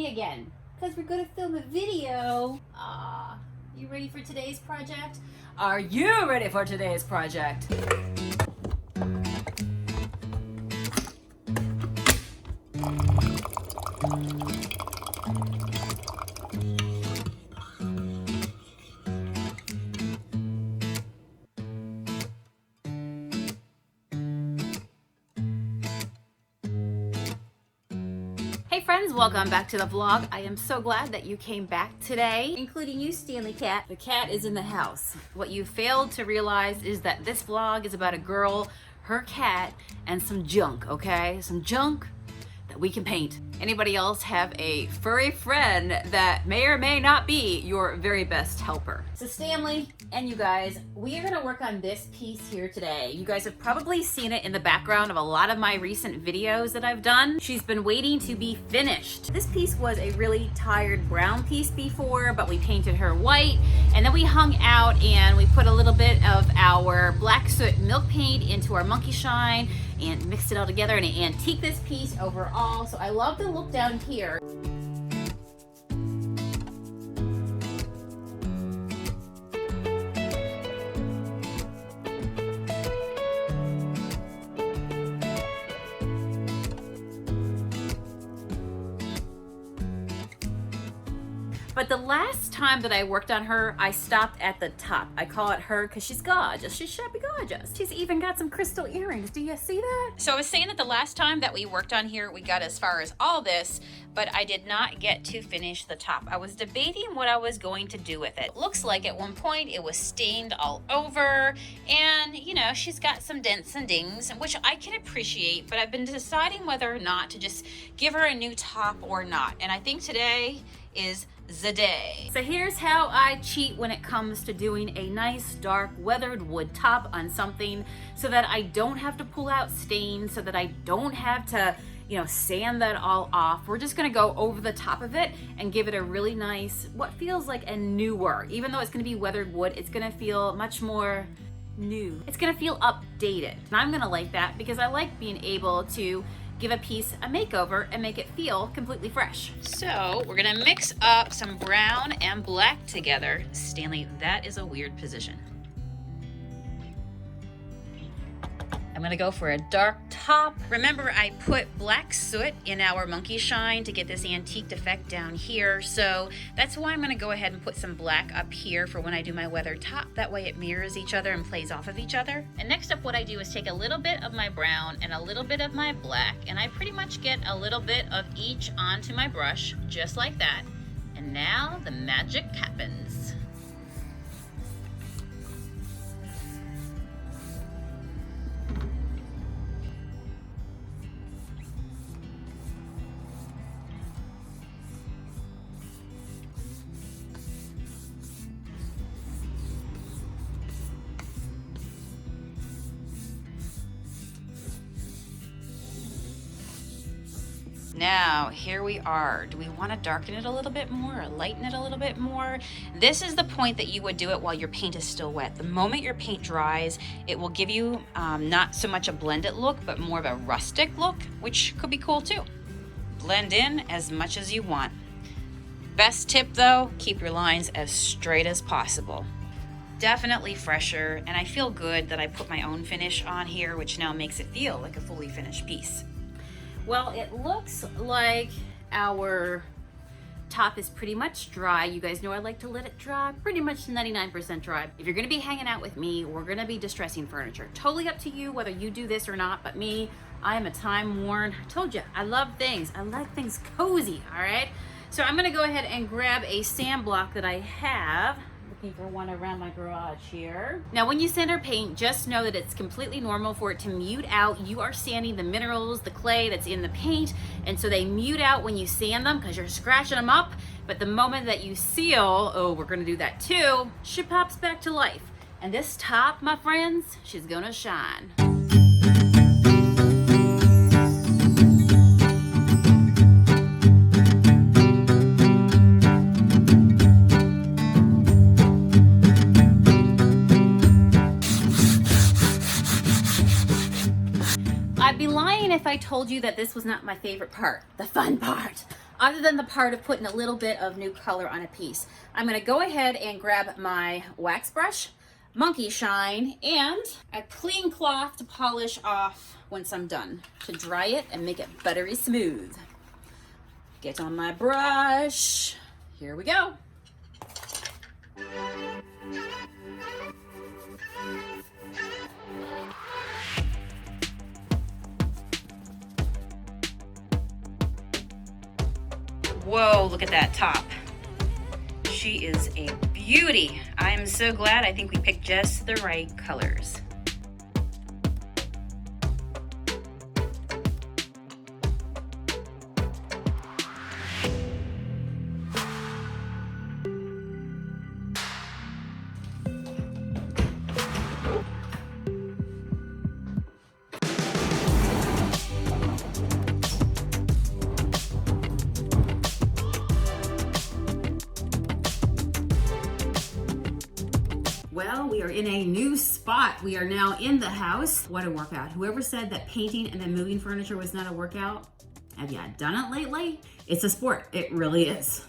me again, because we're gonna film a video. You ready for today's project? Are you ready for today's project? Hey friends, welcome back to the vlog. I am so glad that you came back today, including you, Stanley Cat. The cat is in the house. What you failed to realize is that this vlog is about a girl, her cat, and some junk, okay? Some junk that we can paint. Anybody else have a furry friend that may or may not be your very best helper? So Stanley and you guys, we are gonna work on this piece here today. You guys have probably seen it in the background of a lot of my recent videos that I've done. She's been waiting to be finished. This piece was a really tired brown piece before, but we painted her white, and then we hung out and we put a little bit of our black soot milk paint into our monkey shine and mixed it all together and antique this piece overall. So I love the look down here. But the last time that I worked on her, I stopped at the top. I call it her because she's gorgeous. She's shabby gorgeous. She's even got some crystal earrings. Do you see that? So I was saying that the last time that we worked on here, we got as far as all this, but I did not get to finish the top. I was debating what I was going to do with it. It looks like at one point it was stained all over, and you know, she's got some dents and dings, which I can appreciate, but I've been deciding whether or not to just give her a new top or not. And I think today is the day. So here's how I cheat when it comes to doing a nice dark weathered wood top on something, so that I don't have to pull out stains, so that I don't have to, you know, sand that all off. We're just gonna go over the top of it and give it a really nice, what feels like a newer, even though it's gonna be weathered wood, it's gonna feel much more new. It's gonna feel updated. And I'm gonna like that because I like being able to give a piece a makeover and make it feel completely fresh. So we're gonna mix up some brown and black together. Stanley, that is a weird position. I'm gonna go for a dark top. Remember, I put black soot in our monkey shine to get this antique effect down here. So that's why I'm gonna go ahead and put some black up here for when I do my weathered top. That way it mirrors each other and plays off of each other. And next up, what I do is take a little bit of my brown and a little bit of my black, and I pretty much get a little bit of each onto my brush, just like that. And now the magic happens. Now, here we are. Do we want to darken it a little bit more or lighten it a little bit more? This is the point that you would do it while your paint is still wet. The moment your paint dries, it will give you not so much a blended look, but more of a rustic look, which could be cool too. Blend in as much as you want. Best tip though, keep your lines as straight as possible. Definitely fresher, and I feel good that I put my own finish on here, which now makes it feel like a fully finished piece. Well, it looks like our top is pretty much dry. You guys know I like to let it dry, pretty much 99% dry. If you're gonna be hanging out with me, we're gonna be distressing furniture. Totally up to you whether you do this or not, but me, I am a time-worn, I told you, I love things. I like things cozy, all right? So I'm gonna go ahead and grab a sand block that I have. Looking for one around my garage here. Now when you sand or paint, just know that it's completely normal for it to mute out. You are sanding the minerals, the clay that's in the paint, and so they mute out when you sand them because you're scratching them up. But the moment that you seal, oh, we're gonna do that too, she pops back to life. And this top, my friends, she's gonna shine. I'd be lying if I told you that this was not my favorite part, the fun part. other than the part of putting a little bit of new color on a piece. I'm gonna go ahead and grab my wax brush, Monkey Shine, and a clean cloth to polish off once I'm done, to dry it and make it buttery smooth. Get on my brush. Here we go. Whoa, look at that top. She is a beauty. I'm so glad. I think we picked just the right colors. Well, we are in a new spot. We are now in the house. What a workout. Whoever said that painting and then moving furniture was not a workout, have you done it lately? It's a sport. It really is.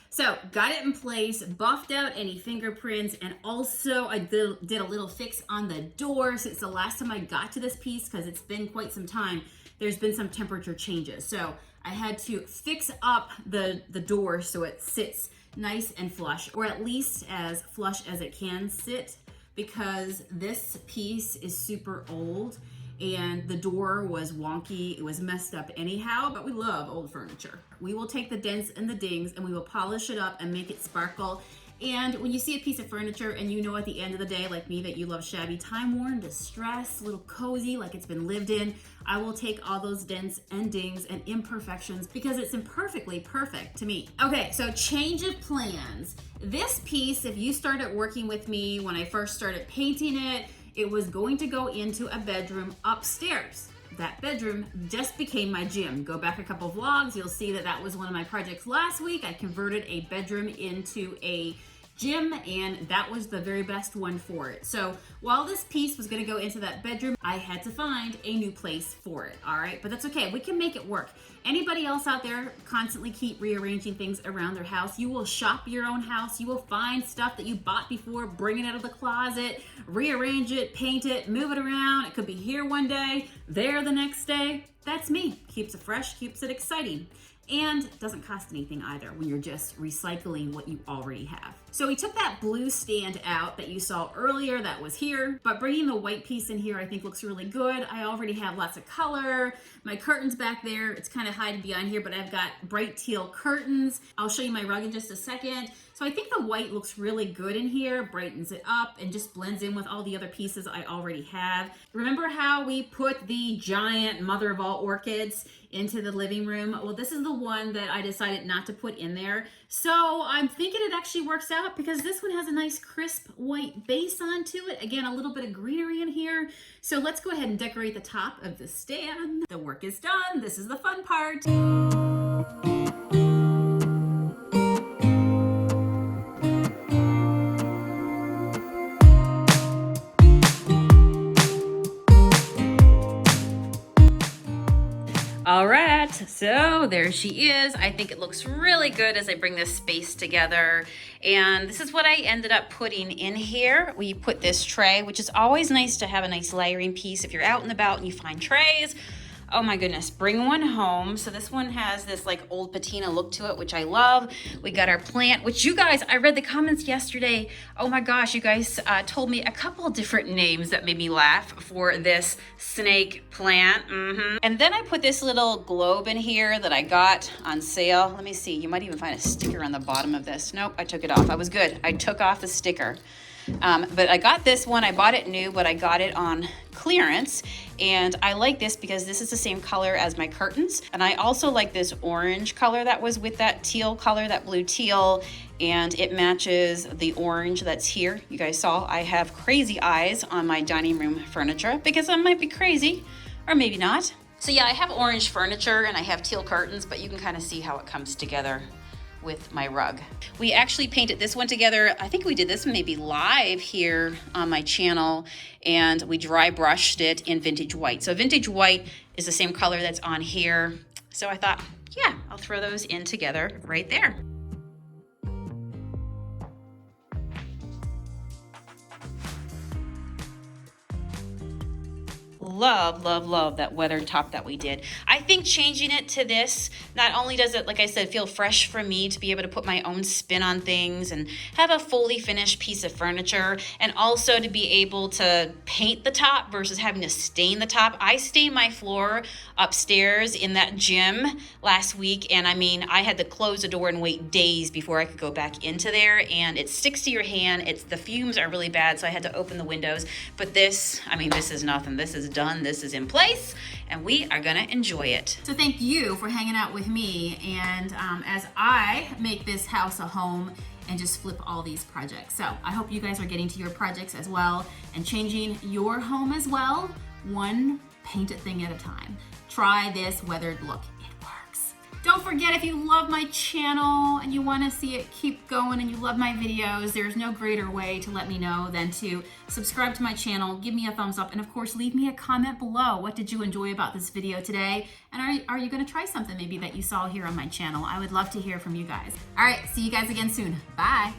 So got it in place, buffed out any fingerprints, and also I did a little fix on the door since the last time I got to this piece, because it's been quite some time. There's been some temperature changes. So I had to fix up the door so it sits nice and flush, or at least as flush as it can sit, because this piece is super old and the door was wonky. It was messed up anyhow, but we love old furniture. We will take the dents and the dings and we will polish it up and make it sparkle. And when you see a piece of furniture and you know at the end of the day, like me, that you love shabby, time-worn, distressed, a little cozy, like it's been lived in, I will take all those dents and dings and imperfections because it's imperfectly perfect to me. Okay, so change of plans. This piece, if you started working with me when I first started painting it, it was going to go into a bedroom upstairs. That bedroom just became my gym. Go back a couple vlogs, you'll see that that was one of my projects last week. I converted a bedroom into a gym, and that was the very best one for it. So while this piece was gonna go into that bedroom, I had to find a new place for it, all right? But that's okay, we can make it work. Anybody else out there constantly keep rearranging things around their house? You will shop your own house, you will find stuff that you bought before, bring it out of the closet, rearrange it, paint it, move it around. It could be here one day, there the next day. That's me. Keeps it fresh, keeps it exciting. And doesn't cost anything either when you're just recycling what you already have. So we took that blue stand out that you saw earlier that was here, but bringing the white piece in here I think looks really good. I already have lots of color. My curtains back there, it's kind of hiding behind here, but I've got bright teal curtains. I'll show you my rug in just a second. So I think the white looks really good in here, brightens it up and just blends in with all the other pieces I already have. Remember how we put the giant mother of all orchids into the living room? Well, this is the one that I decided not to put in there. So I'm thinking it actually works out because this one has a nice crisp white base onto it. Again, a little bit of greenery in here. So let's go ahead and decorate the top of the stand. The work is done. This is the fun part. All right, so there she is. I think it looks really good as I bring this space together. And this is what I ended up putting in here. We put this tray, which is always nice to have a nice layering piece. If you're out and about and you find trays, oh my goodness, bring one home. So this one has this like old patina look to it, which I love. We got our plant, which you guys, I read the comments yesterday. Oh my gosh, you guys told me a couple different names that made me laugh for this snake plant. And then I put this little globe in here that I got on sale. Let me see, you might even find a sticker on the bottom of this. Nope, I took it off. I was good. I took off the sticker. But I got this one, I bought it new, but I got it on clearance. And I like this because this is the same color as my curtains. And I also like this orange color that was with that teal color, that blue teal. And it matches the orange that's here. You guys saw I have crazy eyes on my dining room furniture because I might be crazy, or maybe not. So yeah, I have orange furniture and I have teal curtains, but you can kind of see how it comes together with my rug. We actually painted this one together. I think we did this maybe live here on my channel, and we dry brushed it in vintage white. So vintage white is the same color that's on here. So I thought, yeah, I'll throw those in together right there. Love, love, love that weathered top that we did. I think changing it to this, not only does it, like I said, feel fresh for me to be able to put my own spin on things and have a fully finished piece of furniture, and also to be able to paint the top versus having to stain the top. I stained my floor upstairs in that gym last week, and I mean, I had to close the door and wait days before I could go back into there, and it sticks to your hand. The fumes are really bad, so I had to open the windows. But this, I mean, this is nothing. This is done. This is in place, and we are gonna enjoy it. So thank you for hanging out with me, and as I make this house a home and just flip all these projects. So I hope you guys are getting to your projects as well and changing your home as well, one painted thing at a time. Try this weathered look. It works. Don't forget, if you love my channel and you want to see it keep going and you love my videos, there's no greater way to let me know than to subscribe to my channel, give me a thumbs up, and of course leave me a comment below. What did you enjoy about this video today? And are you going to try something maybe that you saw here on my channel? I would love to hear from you guys. All right, see you guys again soon. Bye.